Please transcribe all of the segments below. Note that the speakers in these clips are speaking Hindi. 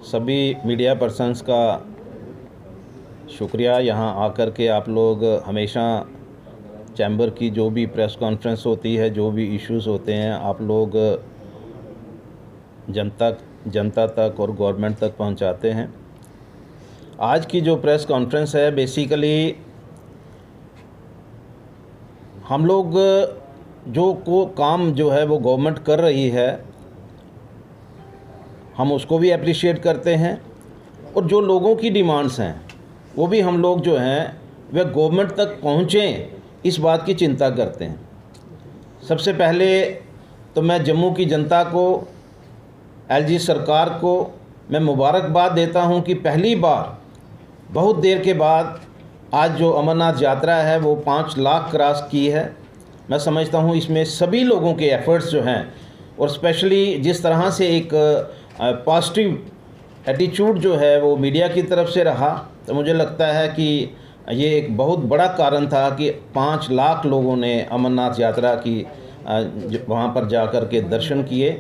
सभी मीडिया पर्सन्स का शुक्रिया। यहाँ आकर के आप लोग हमेशा चैम्बर की जो भी प्रेस कॉन्फ्रेंस होती है, जो भी इश्यूज़ होते हैं, आप लोग जनता तक और गवर्नमेंट तक पहुँचाते हैं। आज की जो प्रेस कॉन्फ्रेंस है, बेसिकली हम लोग जो काम जो है वो गवर्नमेंट कर रही है, हम उसको भी अप्रिशिएट करते हैं, और जो लोगों की डिमांड्स हैं वो भी हम लोग जो हैं वह गवर्नमेंट तक पहुँचें, इस बात की चिंता करते हैं। सबसे पहले तो मैं जम्मू की जनता को, एलजी सरकार को मैं मुबारकबाद देता हूं कि पहली बार बहुत देर के बाद आज जो अमरनाथ यात्रा है वो 5 लाख क्रॉस की है। मैं समझता हूं इसमें सभी लोगों के एफ़र्ट्स जो हैं, और स्पेशली जिस तरह से एक पॉजिटिव एटीट्यूड जो है वो मीडिया की तरफ से रहा, तो मुझे लगता है कि ये एक बहुत बड़ा कारण था कि 5 लाख लोगों ने अमरनाथ यात्रा की वहाँ पर जाकर के दर्शन किए।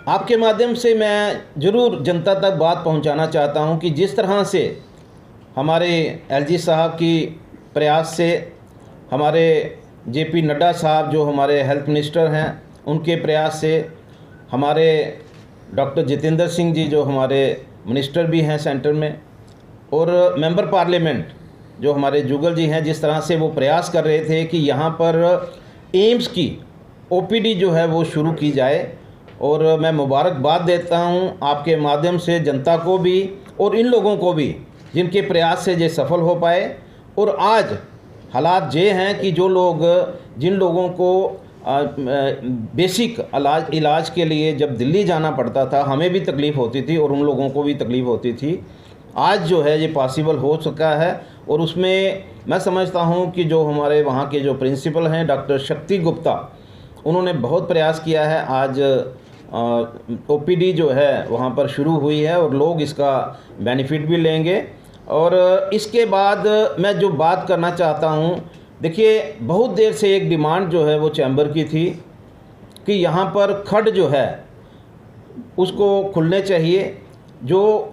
आपके माध्यम से मैं ज़रूर जनता तक बात पहुँचाना चाहता हूँ कि जिस तरह से हमारे एलजी साहब की प्रयास से, हमारे जेपी नड्डा साहब जो हमारे हेल्थ मिनिस्टर हैं उनके प्रयास से, हमारे डॉक्टर जितेंद्र सिंह जी जो हमारे मिनिस्टर भी हैं सेंटर में, और मेंबर पार्लियामेंट जो हमारे जुगल जी हैं, जिस तरह से वो प्रयास कर रहे थे कि यहाँ पर एम्स की ओपीडी जो है वो शुरू की जाए। और मैं मुबारकबाद देता हूँ आपके माध्यम से जनता को भी और इन लोगों को भी जिनके प्रयास से ये सफल हो पाए। और आज हालात ये हैं कि जिन लोगों को बेसिक इलाज के लिए जब दिल्ली जाना पड़ता था, हमें भी तकलीफ़ होती थी और उन लोगों को भी तकलीफ़ होती थी, आज जो है ये पॉसिबल हो चुका है। और उसमें मैं समझता हूँ कि जो हमारे वहाँ के जो प्रिंसिपल हैं डॉक्टर शक्ति गुप्ता, उन्होंने बहुत प्रयास किया है। आज ओपीडी जो है वहाँ पर शुरू हुई है और लोग इसका बेनिफिट भी लेंगे। और इसके बाद मैं जो बात करना चाहता हूँ, देखिए बहुत देर से एक डिमांड जो है वो चैम्बर की थी कि यहाँ पर खड्ड जो है उसको खुलने चाहिए। जो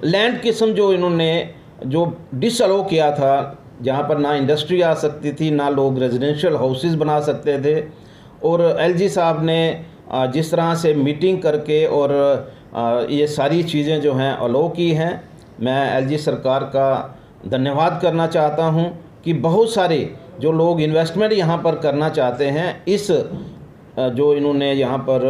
लैंड किस्म जो इन्होंने जो डिसअलो किया था, जहाँ पर ना इंडस्ट्री आ सकती थी, ना लोग रेजिडेंशियल हाउसेस बना सकते थे, और एलजी साहब ने जिस तरह से मीटिंग करके और ये सारी चीज़ें जो हैं अलो की हैं, मैं एलजी सरकार का धन्यवाद करना चाहता हूँ कि बहुत सारे जो लोग इन्वेस्टमेंट यहाँ पर करना चाहते हैं, इस जो इन्होंने यहाँ पर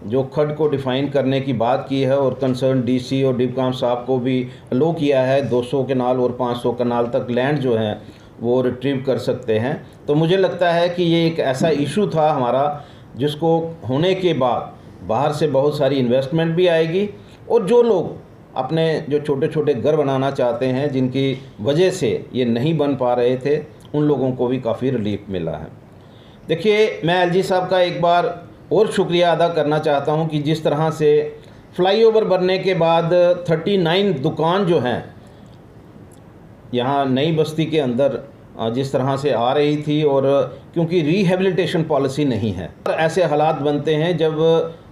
जो खड्ड को डिफ़ाइन करने की बात की है, और कंसर्न डीसी और डिपकाम साहब को भी लो किया है 200 कनाल और 500 कनाल तक लैंड जो है वो रिट्रीव कर सकते हैं। तो मुझे लगता है कि ये एक ऐसा इशू था हमारा जिसको होने के बाद बाहर से बहुत सारी इन्वेस्टमेंट भी आएगी, और जो लोग अपने जो छोटे छोटे घर बनाना चाहते हैं, जिनकी वजह से ये नहीं बन पा रहे थे, उन लोगों को भी काफ़ी रिलीफ मिला है। देखिए, मैं एलजी साहब का एक बार और शुक्रिया अदा करना चाहता हूं कि जिस तरह से फ्लाईओवर बनने के बाद 39 दुकान जो हैं यहाँ नई बस्ती के अंदर जिस तरह से आ रही थी, और क्योंकि रिहेबिलिटेशन पॉलिसी नहीं है, ऐसे हालात बनते हैं जब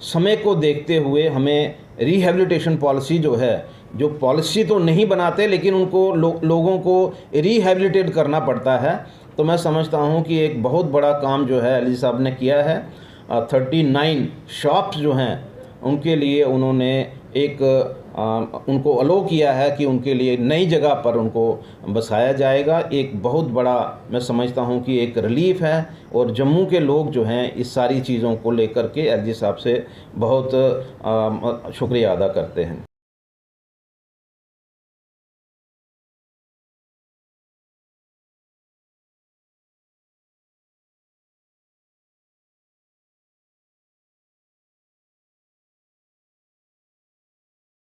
समय को देखते हुए हमें रिहेबिलिटेशन पॉलिसी जो है, जो पॉलिसी तो नहीं बनाते लेकिन उनको लोगों को रिहेबिलिटेट करना पड़ता है। तो मैं समझता हूँ कि एक बहुत बड़ा काम जो है एलजी साहब ने किया है। 39 शॉप्स जो हैं उनके लिए उन्होंने उनको अलो किया है कि उनके लिए नई जगह पर उनको बसाया जाएगा। एक बहुत बड़ा मैं समझता हूँ कि एक रिलीफ है, और जम्मू के लोग जो हैं इस सारी चीज़ों को लेकर के एलजी साहब से बहुत शुक्रिया अदा करते हैं।